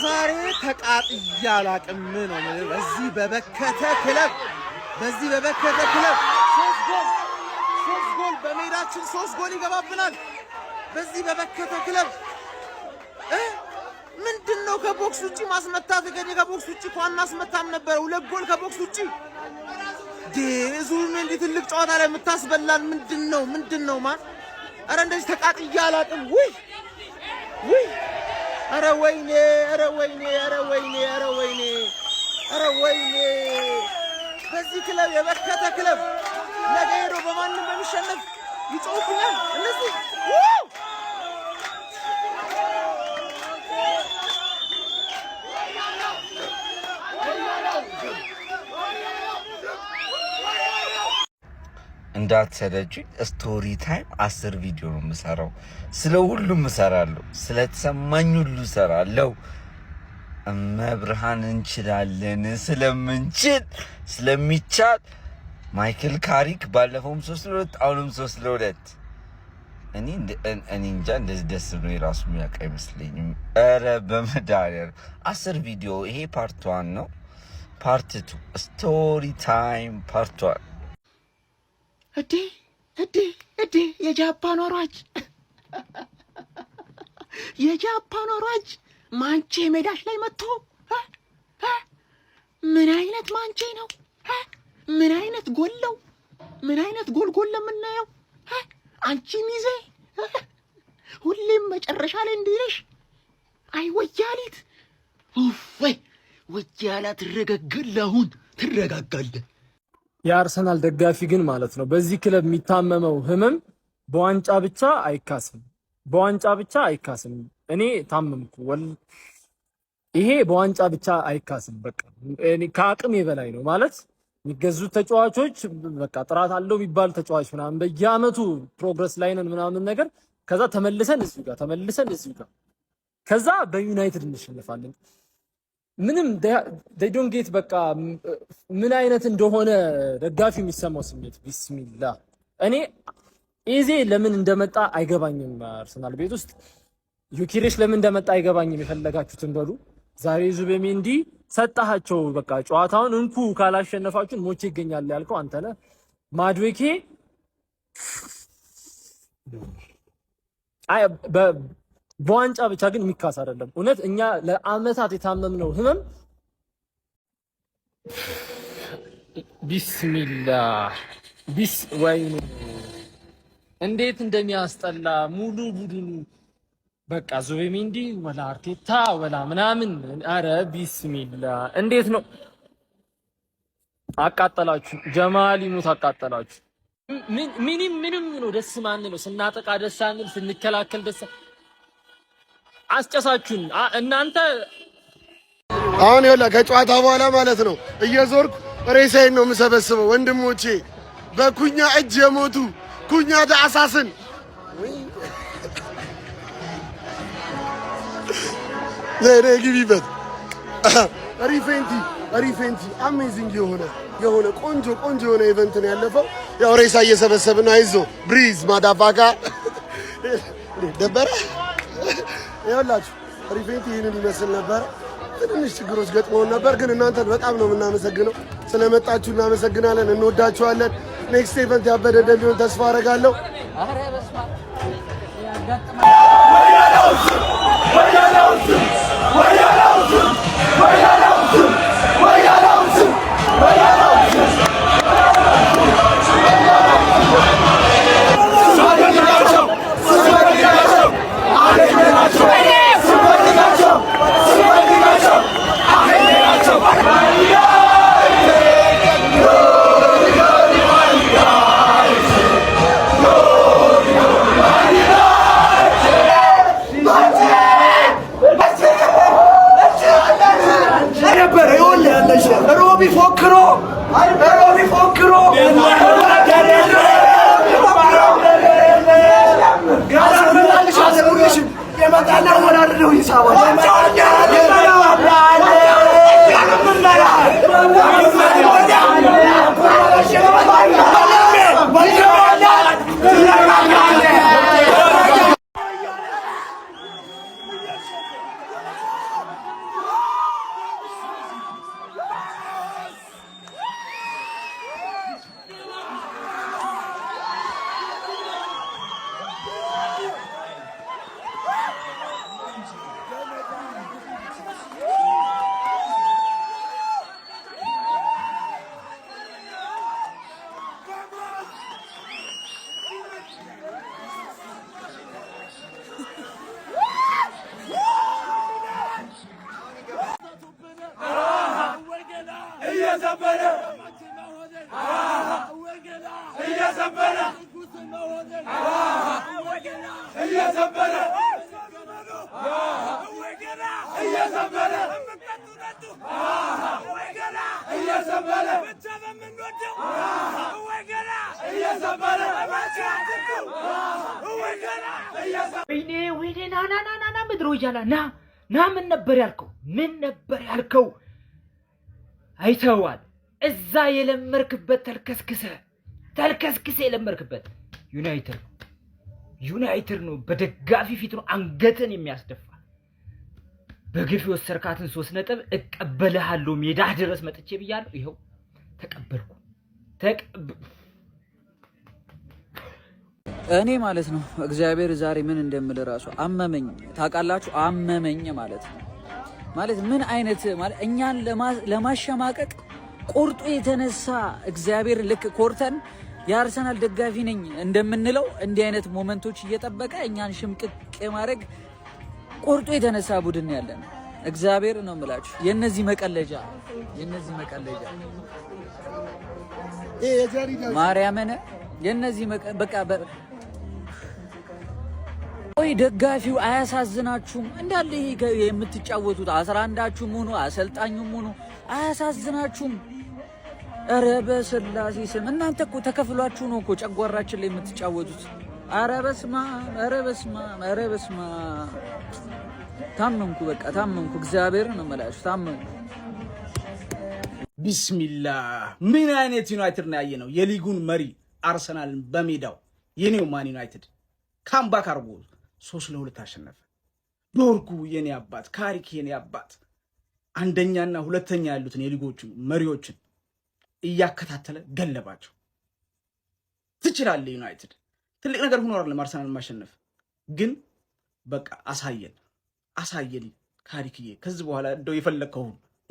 ዛሬ ተቃጥያ አላቅም ነው በዚህ በበከተ ክለብ 3 ጎል በሜዳችን 3 ጎል ይገባብናል በዚህ በበከተ ክለብ ምንድነው ከቦክስ ውጪ ማስመታት ከቦክስ ውጪ ኳና አስመታም ነበር 2 ጎል ከቦክስ ውጪ ዙሩን እንዴ ትልቅ ጨዋታ ላይ መታስበላን ምንድነው ማን አረ እንደዚህ ተቃጥያ አላቅም ውይ አረ ወይኔ በዚህ ክለብ የበከተ ክለብ ነገ ሄዶ በማንም በሚሸነፍ ይጮህብኛል እነዚህ እንዳትሰለቹ ስቶሪ ታይም 10 ቪዲዮ ነው የምሰራው ስለ ሁሉም እሰራለሁ ስለተሰማኝ ሁሉ እሰራለሁ መብርሃን እንችላለን ስለሚቻል ማይክል ካሪክ ባለፈውም 3-2 አሁንም 3-2 እኔ እንጃ እንደዚህ ደስ ብሎ የራሱ የሚያውቅ አይመስለኝም ኧረ በመዳሪያ 10 ቪዲዮ ይሄ ፓርት 1 ነው ፓርት 2 ስቶሪ ታይም ፓርት 1 እዴ የጃፓን ወራጅ ማንቼ ሜዳሽ ላይ መጥቶ ምን አይነት ማንቼ ነው ምን አይነት ጎለው ምን አይነት ጎል ለምናየው አንቺ ሚዜ ሁሌም መጨረሻ ላይ እንዲልሽ አይ ወያሊት ወይ ወያላ ትረጋጋለ የአርሰናል ደጋፊ ግን ማለት ነው በዚህ ክለብ የሚታመመው ህመም በዋንጫ ብቻ አይካስም እኔ ታመምኩ ይሄ በዋንጫ ብቻ አይካስም በቃ እኔ ከአቅሜ በላይ ነው ማለት የሚገዙት ተጫዋቾች በቃ ጥራት አለው የሚባል ተጫዋች ምናምን በየአመቱ ፕሮግረስ ላይ ነን ምናምን ነገር ከዛ ተመልሰን እዚህ ጋር ከዛ በዩናይትድ እንሸነፋለን ምንም they don't get በቃ ምን አይነት እንደሆነ ደጋፊ የሚሰማው ስሜት ቢስሚላህ እኔ ኢዜ ለምን እንደመጣ አይገባኝም አርሰናል ቤት ውስጥ ዩኪሬሽ ለምን እንደመጣ አይገባኝም የፈለጋችሁትን በሉ ዛሬ ዙቤሜንዲ ሰጣቸው በቃ ጨዋታውን እንኩ ካላሸነፋችሁን ሞቼ ይገኛል ያልከው አንተ ነህ ማድዌኬ በዋንጫ ብቻ ግን የሚካስ አይደለም እውነት እኛ ለአመታት የታመምነው ህመም ቢስሚላህ ወይኔ እንዴት እንደሚያስጠላ ሙሉ ቡድኑ በቃ ዙቤሜንዲ ወላ አርቴታ ወላ ምናምን አረ ቢስሚላህ እንዴት ነው አቃጠላችሁ ጀማል ይሙት አቃጠላችሁ ምንም ነው ደስ ማን ነው ስናጠቃ ደስ አንል ስንከላከል ደስ አስጨሳችሁን እናንተ አሁን ይኸውልህ ከጨዋታ በኋላ ማለት ነው እየዞርኩ ሬሳዬን ነው የምሰበስበው ወንድሞቼ በኩኛ እጅ የሞቱ ኩኛ ዳሳስን ለረግቢበት ሪፌንቲ አሜዚንግ የሆነ ቆንጆ የሆነ ኢቨንት ነው ያለፈው ያው ሬሳ እየሰበሰብን አይዞ ብሪዝ ማዳፋካ ደበረ ይኸውላችሁ ሪፌንቲ ይህንን ይመስል ነበር ትንሽ ችግሮች ገጥመውን ነበር ግን እናንተን በጣም ነው የምናመሰግነው ስለመጣችሁ እናመሰግናለን እንወዳችኋለን ኔክስት ኢቨንት ያበደ እንደሚሆን ተስፋ አደርጋለሁ አረ በስማ ና ምድሮ ይያላ ና ምን ነበር ያልከው አይተዋል እዛ የለመርክበት ተልከስክሰ የለመርክበት ዩናይትድ ነው በደጋፊ ፊት ነው አንገትን የሚያስደፋ በግፍ ወሰርካትን 3 ነጥብ እቀበልሃለሁ ሜዳ ድረስ መጥቼ ብያለሁ ይሄው ተቀበልኩ እኔ ማለት ነው እግዚአብሔር ዛሬ ምን እንደምል ራሱ አመመኝ ታውቃላችሁ አመመኝ ማለት ነው ማለት ምን አይነት ማለት እኛን ለማሸማቀቅ ቁርጡ የተነሳ እግዚአብሔር ልክ ኮርተን የአርሰናል ደጋፊ ነኝ እንደምንለው እንዲህ አይነት ሞመንቶች እየጠበቀ እኛን ሽምቅቅ ማድረግ ቁርጡ የተነሳ ቡድን ያለን እግዚአብሔር ነው የምላችሁ የነዚህ መቀለጃ ማርያምን የነዚህ በቃ ወይ ደጋፊው አያሳዝናችሁም እንዳለ ይሄ የምትጫወቱት 11ዳችሁም ሆኖ አሰልጣኙም ሆኖ አያሳዝናችሁም ኧረ በስላሴ ስም እናንተ እኮ ተከፍሏችሁ ነው እኮ ጨጓራችን ላይ የምትጫወቱት ኧረ በስመ አብ ታመምኩ በቃ ታመምኩ እግዚአብሔር ነው የምላችሁ ታመምኩ ቢስሚላህ ምን አይነት ዩናይትድ ነው ያየነው የሊጉን መሪ አርሰናልን በሜዳው የኔው ማን ዩናይትድ ካምባክ አርጎ 3-2 አሸነፈ ዶርጉ የኔ አባት ካሪክ የኔ አባት አንደኛና ሁለተኛ ያሉትን የሊጎቹ መሪዎችን እያከታተለ ገለባቸው ትችላለ ዩናይትድ ትልቅ ነገር ሆኖ አይደለም አርሰናል ማሸነፍ ግን በቃ አሳየን ካሪክዬ ከዚህ በኋላ እንደው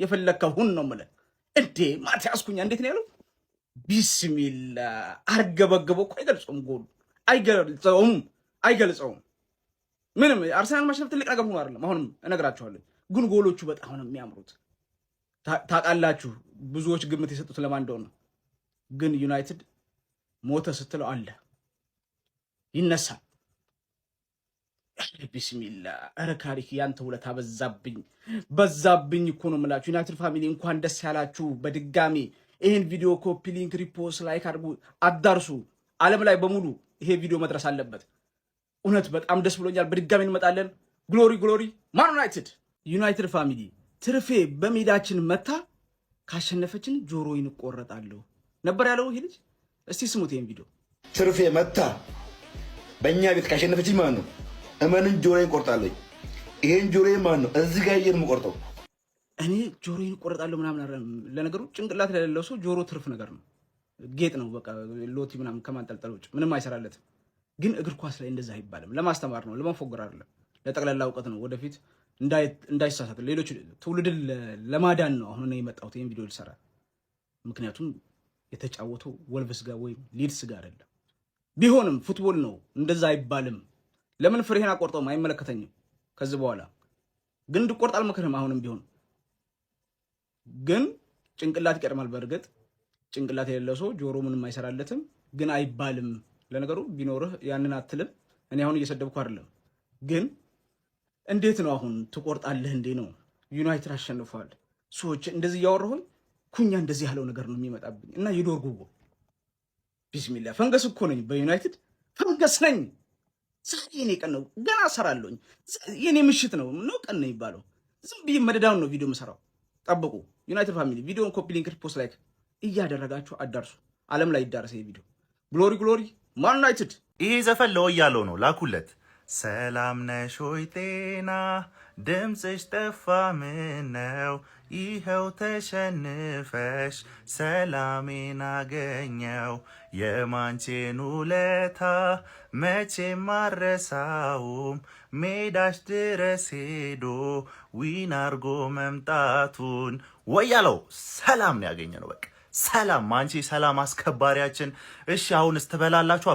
የፈለከውን ነው ማለት እንዴ ማቲያስ ኩኛ እንዴት ነው ያለው ቢስሚላህ አርገበገበው እኮ አይገልጸውም ምንም አርሰናል ማሸነፍ ትልቅ ነገር ሆኖ አይደለም አሁንም እነግራችኋለሁ ግን ጎሎቹ በጣም ነው የሚያምሩት ታውቃላችሁ ብዙዎች ግምት የሰጡት ለማን እንደሆነ ግን ዩናይትድ ሞተ ስትለው አለ ይነሳል ቢስሚላህ ኧረ ካሪክ ያንተ ውለታ በዛብኝ እኮ ነው የምላችሁ ዩናይትድ ፋሚሊ እንኳን ደስ ያላችሁ በድጋሚ ይሄን ቪዲዮ ኮፒ ሊንክ ሪፖስት ላይክ አድርጉ አዳርሱ ዓለም ላይ በሙሉ ይሄ ቪዲዮ መድረስ አለበት እውነት በጣም ደስ ብሎኛል በድጋሚ እንመጣለን ግሎሪ ማን ዩናይትድ ፋሚሊ ትርፌ በሜዳችን መታ ካሸነፈችን ጆሮዬን እቆረጣለሁ ነበር ያለው ይሄ ልጅ እስቲ ስሙት ይሄን ቪዲዮ ትርፌ መታ በእኛ ቤት ካሸነፈችን ማን ነው እመንን ጆሮዬን ቆርጣለሁ ይሄን ጆሮዬን ማን ነው እዚህ ጋር የምቆርጠው እኔ ጆሮዬን እቆረጣለሁ ምናምን ለነገሩ ጭንቅላት ለሌለው ሰው ጆሮ ትርፍ ነገር ነው ጌጥ ነው በቃ ሎቲ ምናምን ከማንጠልጠል ውጭ ምንም አይሰራለትም ግን እግር ኳስ ላይ እንደዛ አይባልም ለማስተማር ነው ለማፎገር አይደለም ለጠቅላላ እውቀት ነው ወደፊት እንዳይሳሳት ሌሎች ትውልድን ለማዳን ነው አሁን እኔ የመጣሁት ይሄን ቪዲዮ ልሰራ ምክንያቱም የተጫወተው ወልቭስ ጋር ወይ ሊድስ ጋር አይደለም ቢሆንም ፉትቦል ነው እንደዛ አይባልም ለምን ፍሬህን አቆርጠውም አይመለከተኝም ከዚህ በኋላ ግን እንድቆርጥ አልመክርህም አሁንም ቢሆን ግን ጭንቅላት ይቀድማል በእርግጥ ጭንቅላት የሌለው ሰው ጆሮ ምንም አይሰራለትም ግን አይባልም ለነገሩ ቢኖርህ ያንን አትልም እኔ አሁን እየሰደብኩ አይደለም ግን እንዴት ነው አሁን ትቆርጣለህ እንዴ ነው ዩናይትድ አሸንፏል ሰዎች እንደዚህ ያወራሁኝ ኩኛ እንደዚህ ያለው ነገር ነው የሚመጣብኝ እና ይዶርጉ ቢስሚላህ ፈንገስ እኮ ነኝ በዩናይትድ ፈንገስ ነኝ ዛሬ የኔ ቀን ነው ገና እሰራለሁኝ የኔ ምሽት ነው ቀን ነው ይባለው ዝም ብዬ መደዳውን ነው ቪዲዮ መሰራው ጠብቁ ዩናይትድ ፋሚሊ ቪዲዮን ኮፒ ሊንክ ሪፖስት ላይክ እያደረጋችሁ አዳርሱ ዓለም ላይ ይዳረስ ይሄ ቪዲዮ ግሎሪ ማን ዩናይትድ ይሄ ዘፈን ለወያለው ነው ላኩለት ሰላም ነሽ ሆይ ጤና ድምፅሽ ጠፋ ምነው ይኸው ተሸንፈሽ ሰላሜን አገኘው የማንቼን ውለታ መቼም አልረሳውም ሜዳሽ ድረስ ሄዶ ዊን አርጎ መምጣቱን ወያለው ሰላም ነው ያገኘ ነው በቃ ሰላም ማንቼ ሰላም አስከባሪያችን እሺ አሁንስ ትበላላችሁ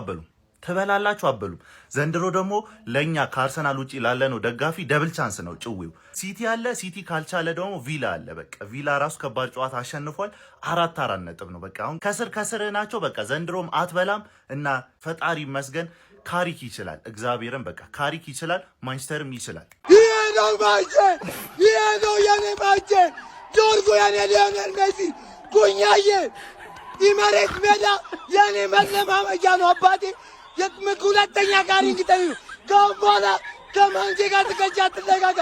አበሉም ዘንድሮ ደግሞ ለኛ ከአርሰናል ውጪ ላለ ነው ደጋፊ ደብል ቻንስ ነው ጭዊው ሲቲ አለ ሲቲ ካልቻለ ደግሞ ቪላ አለ በቃ ቪላ ራሱ ከባድ ጨዋታ አሸንፏል 4 ነጥብ ነው በቃ አሁን ከስር ናቸው በቃ ዘንድሮም አትበላም እና ፈጣሪ መስገን ካሪክ ይችላል እግዚአብሔርን በቃ ካሪክ ይችላል ማንቸስተርም ይችላል ይሄ ነው የኔ ማንቸ ጆርጎ የኔ ሊዮኔል ሜሲ ኩኛዬ ኢመሬት ሜዳ የኔ መለማመጃ ነው አባቴ ሁለተኛ ጋር እንግዲህ ከበኋላ ከማንቼ ጋር ትቀጫ ትለጋጋ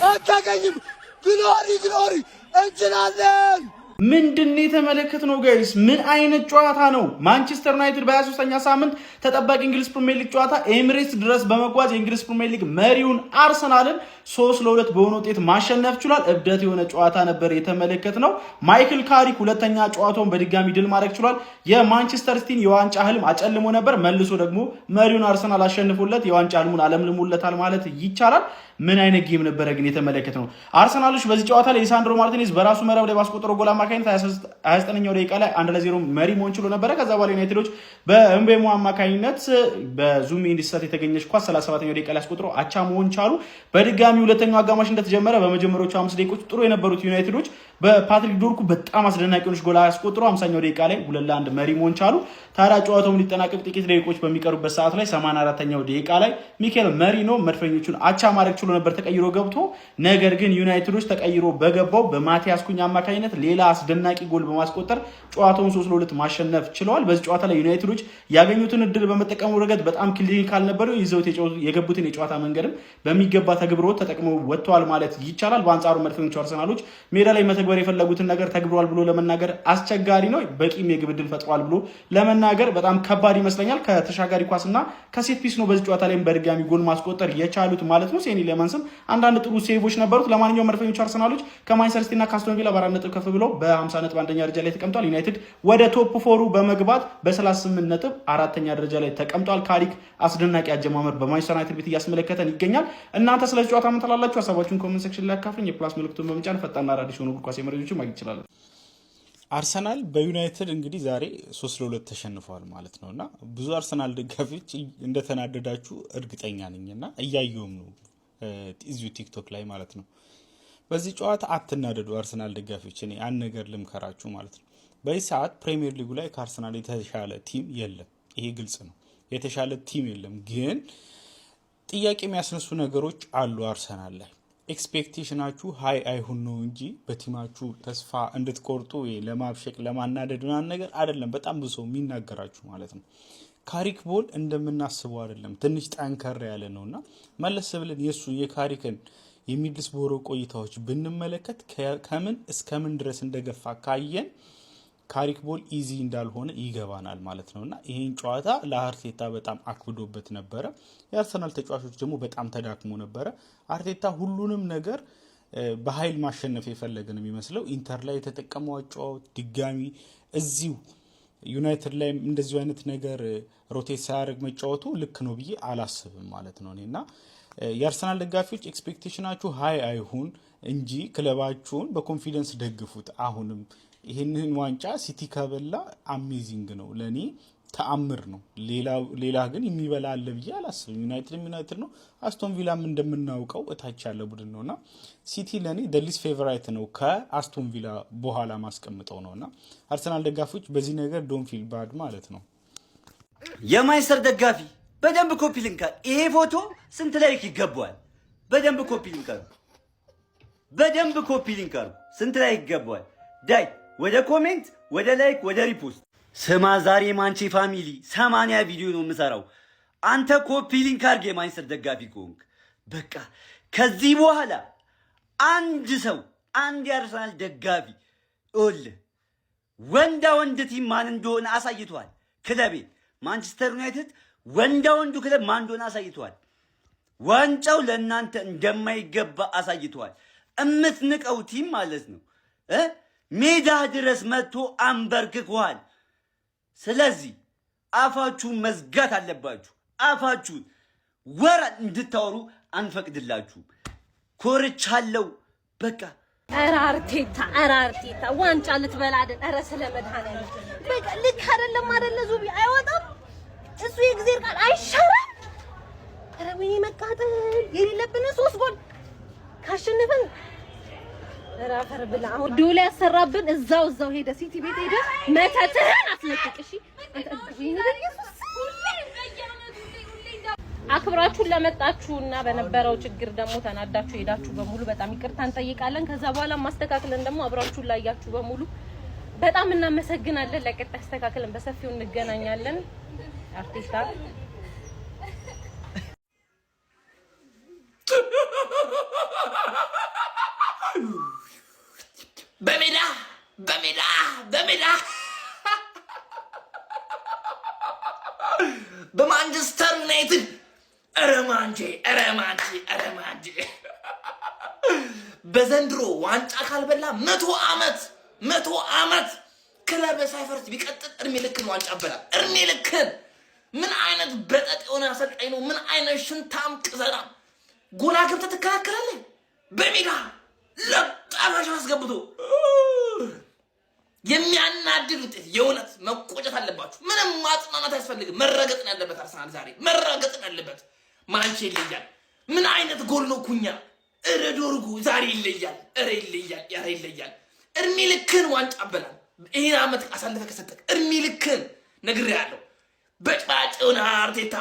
አታቀኝም። ግሎሪ እንችላለን። ምንድነው የተመለከትነው ጋይስ? ምን አይነት ጨዋታ ነው? ማንቸስተር ዩናይትድ በ23ኛ ሳምንት ተጠባቂ እንግሊዝ ፕሪሚየር ሊግ ጨዋታ ኤሚሬትስ ድረስ በመጓዝ የእንግሊዝ ፕሪሚየር ሊግ መሪውን አርሰናልን 3-2 በሆነ ውጤት ማሸነፍ ችሏል። እብደት የሆነ ጨዋታ ነበር የተመለከትነው። ማይክል ካሪክ ሁለተኛ ጨዋታውን በድጋሚ ድል ማድረግ ችሏል። የማንቸስተር ሲቲን የዋንጫ ህልም አጨልሞ ነበር። መልሶ ደግሞ መሪውን አርሰናል አሸንፎለት የዋንጫ ህልሙን አለምልሞለታል ማለት ይቻላል። ምን አይነት ጌም ነበረ ግን የተመለከትነው? አርሰናሎች በዚህ ጨዋታ ላይ ሊሳንድሮ ማርቲኔዝ በራሱ መረብ ላይ ባስቆጠረው ጎል አማካኝነት 29ኛው ደቂቃ ላይ 1-0 መሪ መሆን ችሎ ነበረ። ከዛ በኋላ ዩናይትዶች በእምቤሞ አማካኝነት በዙሚ እንዲሰጥ የተገኘች ኳስ 37ኛው ደቂቃ ላይ አስቆጥረው አቻ መሆን ቻሉ። በድጋሚ ሁለተኛው አጋማሽ እንደተጀመረ በመጀመሪያዎቹ 5 ደቂቃዎች ጥሩ የነበሩት ዩናይትዶች በፓትሪክ ዶርኩ በጣም አስደናቂ ሆነች ጎል አስቆጥረው 50ኛው ደቂቃ ላይ 2-1 መሪ መሆን ቻሉ። ታዲያ ጨዋታው ሊጠናቀቅ ጥቂት ደቂቃዎች በሚቀሩበት ሰዓት ላይ 84ኛው ደቂቃ ላይ ሚኬል መሪኖ መድፈኞቹን አቻ ማድረግ ችሎ ነበር ተቀይሮ ገብቶ። ነገር ግን ዩናይትዶች ተቀይሮ በገባው በማቲያስ ኩኛ አማካኝነት ሌላ አስደናቂ ጎል በማስቆጠር ጨዋታውን 3-2 ማሸነፍ ችለዋል። በዚህ ጨዋታ ላይ ዩናይትዶች ያገኙትን እድል በመጠቀሙ ረገድ በጣም ክሊኒካል ነበሩ። ይዘውት የገቡትን የጨዋታ መንገድም በሚገባ ተግብሮ ተጠቅመው ወጥተዋል ማለት ይቻላል። በአንጻሩ መድፈኞቹ አርሰናሎች ሜዳ ላይ መተግበር የፈለጉትን ነገር ተግብሯል ብሎ ለመናገር አስቸጋሪ ነው። በቂም የግብ እድል ፈጥሯል ብሎ ለመናገር በጣም ከባድ ይመስለኛል። ከተሻጋሪ ኳስና ከሴት ፒስ ነው በዚህ ጨዋታ ላይ በድጋሚ ጎል ማስቆጠር የቻሉት ማለት ነው። ሴኒ ሌመንስም አንዳንድ ጥሩ ሴቮች ነበሩት። ለማንኛውም መድፈኞቹ አርሰናሎች ከማንቸስተር ሲቲ እና ከአስቶን ቪላ በ4 ነጥብ ከፍ ብለው በ50 ነጥብ አንደኛ ደረጃ ላይ ተቀምጧል። ዩናይትድ ወደ ቶፕ 4 በመግባት በ38 ነጥብ አራተኛ ደረጃ ላይ ተቀምጧል። ካሪክ አስደናቂ አጀማመር በማንቸስተር ዩናይትድ ቤት እያስመለከተን ይገኛል። እናንተ ስለዚህ ጨዋታ ምን ትላላችሁ? ሀሳባችሁን ኮሜንት ሴክሽን ላይ አካፍሉኝ። የፕላስ ምልክቱን በመጫን ፈጣንና አዳዲስ የሆኑ እግር ኳስ መረጃዎችን ማግኘት ይችላል። አርሰናል በዩናይትድ እንግዲህ ዛሬ 3-2 ተሸንፈዋል ማለት ነውና ብዙ አርሰናል ደጋፊዎች እንደተናደዳችሁ እርግጠኛ ነኝና እያየሁም ነው እዚሁ ቲክቶክ ላይ ማለት ነው። በዚህ ጨዋታ አትናደዱ አርሰናል ደጋፊዎች። እኔ አንድ ነገር ልምከራችሁ ማለት ነው። በዚህ ሰዓት ፕሪሚየር ሊጉ ላይ ከአርሰናል የተሻለ ቲም የለም። ይሄ ግልጽ ነው። የተሻለ ቲም የለም። ግን ጥያቄ የሚያስነሱ ነገሮች አሉ አርሰናል ላይ። ኤክስፔክቴሽናችሁ ሃይ አይሁን ነው እንጂ በቲማችሁ ተስፋ እንድትቆርጡ ለማብሸቅ ለማናደድ ምናምን ነገር አይደለም። በጣም ብዙ ሰው የሚናገራችሁ ማለት ነው። ካሪክ ቦል እንደምናስበው አይደለም። ትንሽ ጠንከር ያለ ነውና መለስ ብለን የሱ የካሪክን የሚድልስቦሮ ቆይታዎች ብንመለከት ከምን እስከምን ድረስ እንደገፋ ካየን ካሪክ ቦል ኢዚ እንዳልሆነ ይገባናል ማለት ነውና ይሄን ጨዋታ ለአርቴታ በጣም አክብዶበት ነበረ። የአርሰናል ተጫዋቾች ደግሞ በጣም ተዳክሞ ነበረ። አርቴታ ሁሉንም ነገር በኃይል ማሸነፍ የፈለገ ነው የሚመስለው። ኢንተር ላይ የተጠቀመው አጫዋወት ድጋሚ እዚሁ ዩናይትድ ላይ እንደዚሁ አይነት ነገር ሮቴት ሳያደርግ መጫወቱ ልክ ነው ብዬ አላስብም ማለት ነው እኔና የአርሰናል ደጋፊዎች ኤክስፔክቴሽናችሁ ሃይ አይሁን እንጂ ክለባችሁን በኮንፊደንስ ደግፉት። አሁንም ይሄንን ዋንጫ ሲቲ ከበላ አሜዚንግ ነው፣ ለኔ ተአምር ነው። ሌላ ግን የሚበላ አለ ብዬ አላስብም። ዩናይትድ ነው። አስቶን ቪላም እንደምናውቀው እታች ያለ ቡድን ነውና ሲቲ ለኔ ደሊስ ፌቨራይት ነው ከአስቶን ቪላ በኋላ ማስቀምጠው ነውና አርሰናል ደጋፊዎች በዚህ ነገር ዶን ፊል ባድ ማለት ነው። የማንቸስተር ደጋፊ በደንብ ኮፒ ሊንክ ይሄ ፎቶ ስንት ላይክ ይገባዋል? በደንብ ኮፒ ሊንክ ስንት ላይክ ይገባዋል? ዳይ ወደ ኮሜንት፣ ወደ ላይክ፣ ወደ ሪፖስት። ስማ ዛሬ ማንቼ ፋሚሊ 80 ቪዲዮ ነው የምሰራው። አንተ ኮፒ ሊንክ አድርግ የማንቸስተር ደጋፊ ከሆንክ። በቃ ከዚህ በኋላ አንድ የአርሰናል ደጋፊ ወንዳ ወንድ ቲም ማን እንደሆነ አሳይቷል። ክለቤ ማንቸስተር ዩናይትድ ወንዳ ወንዱ ክለብ ማን እንደሆነ አሳይቷል። ዋንጫው ለእናንተ እንደማይገባ አሳይቷል። እምትንቀው ቲም ማለት ነው ሜዳ ድረስ መጥቶ አንበርክኳል። ስለዚህ አፋችሁን መዝጋት አለባችሁ። አፋችሁን ወራ እንድታወሩ አንፈቅድላችሁም። ኮርቻለሁ በቃ። ኧረ አርቴታ ዋንጫ ልትበላ አይደል? ኧረ ስለመድኃኒዓለም በቃ ልክ አይደለም ዙቢ አይወጣም። እሱ የእግዚአብሔር ቃል አይሻርም። ኧረ ወይኔ መቃጠል የሌለብን 3 ጎል ካሸነፈን ኧረ አፈር ብላ። አሁን ዶላ ያሰራብን እዛው ሄደ ሲቲ ቤት ሄደ መተትህን አስለቅቅ። እሺ አክብራችሁን ለመጣችሁና በነበረው ችግር ደግሞ ተናዳችሁ ሄዳችሁ በሙሉ በጣም ይቅርታ እንጠይቃለን። ከዛ በኋላ ማስተካከለን ደግሞ አብራችሁን ላያችሁ በሙሉ በጣም እናመሰግናለን። ለቀጣይ አስተካከለን በሰፊው እንገናኛለን። አርቲስታ በሜዳ በሜዳ በሜዳ በማንቸስተር ዩናይትድ ረማንጄ በዘንድሮ ዋንጫ ካልበላ 100 ዓመት ክለብ ሳይፈርስ ቢቀጥል እድሜ ልክን ዋንጫ በላ እድሜ ልክን። ምን አይነት በጠጥ የሆነ አሰልጣኝ ነው? ምን አይነት ሽንታም ቅዘና! ጎላ ገብተህ ትከላከላለህ በሜዳ ለጣፋሽ አስገብቶ የሚያናድድ ውጤት። የእውነት መቆጨት አለባችሁ። ምንም ማጽናናት አያስፈልግም። መረገጥ ነው ያለበት አርሰናል ዛሬ መረገጥ ነው ያለበት። ማንቼ ይለያል። ምን አይነት ጎል ነው ኩኛ! እረ ዶርጉ ዛሬ ይለያል። እረ ይለያል። እድሜ ልክን ዋንጫ በላል። ይሄን አመት አሳልፈ ከሰጠክ እድሜ ልክን ነግሬሃለሁ። በጭባጭውን አርቴታ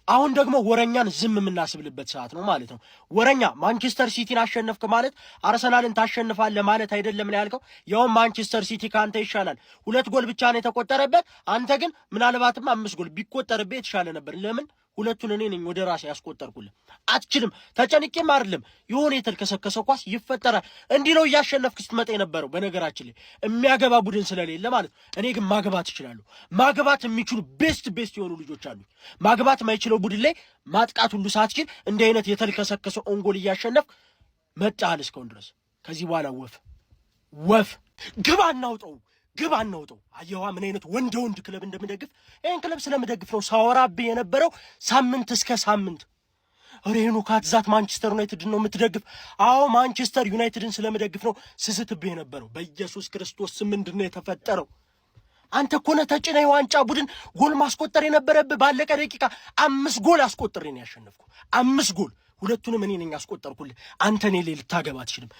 አሁን ደግሞ ወረኛን ዝም የምናስብልበት ሰዓት ነው ማለት ነው። ወረኛ ማንቸስተር ሲቲን አሸነፍክ ማለት አርሰናልን ታሸንፋለህ ማለት አይደለም ነው ያልከው። ያውም ማንቸስተር ሲቲ ካንተ ይሻላል። 2 ጎል ብቻ ነው የተቆጠረበት። አንተ ግን ምናልባትም 5 ጎል ቢቆጠርበት የተሻለ ነበር። ለምን? ሁለቱን እኔ ነኝ ወደ ራሴ ያስቆጠርኩልህ። አትችልም። ተጨንቄም አይደለም። የሆነ የተልከሰከሰ ኳስ ይፈጠራል። እንዲህ ነው እያሸነፍክ ስትመጣ የነበረው። በነገራችን ላይ የሚያገባ ቡድን ስለሌለ ማለት ነው። እኔ ግን ማግባት እችላለሁ። ማግባት የሚችሉ ቤስት የሆኑ ልጆች አሉ። ማግባት የማይችለው ቡድን ላይ ማጥቃት ሁሉ ሳትችል እንዲህ አይነት የተልከሰከሰ ኦንጎል እያሸነፍክ መጣሃል እስካሁን ድረስ። ከዚህ በኋላ ወፍ ግባ እናውጠው። አየዋ ምን አይነት ወንድ ክለብ እንደምደግፍ። ይህን ክለብ ስለምደግፍ ነው ሳወራብህ የነበረው ሳምንት እስከ ሳምንት። ሬኑ ካትዛት ማንቸስተር ዩናይትድን ነው የምትደግፍ? አዎ ማንቸስተር ዩናይትድን ስለምደግፍ ነው ስስትብህ የነበረው። በኢየሱስ ክርስቶስ ስም ምንድን ነው የተፈጠረው? አንተ እኮ ነህ ተጭነህ የዋንጫ ቡድን ጎል ማስቆጠር የነበረብህ። ባለቀ ደቂቃ 5 ጎል አስቆጥሬ ነው ያሸነፍኩ። 5 ጎል፣ 2ቱንም እኔ ነኝ ያስቆጠርኩልህ። አንተ እኔ ላይ ልታገባ አትችልም።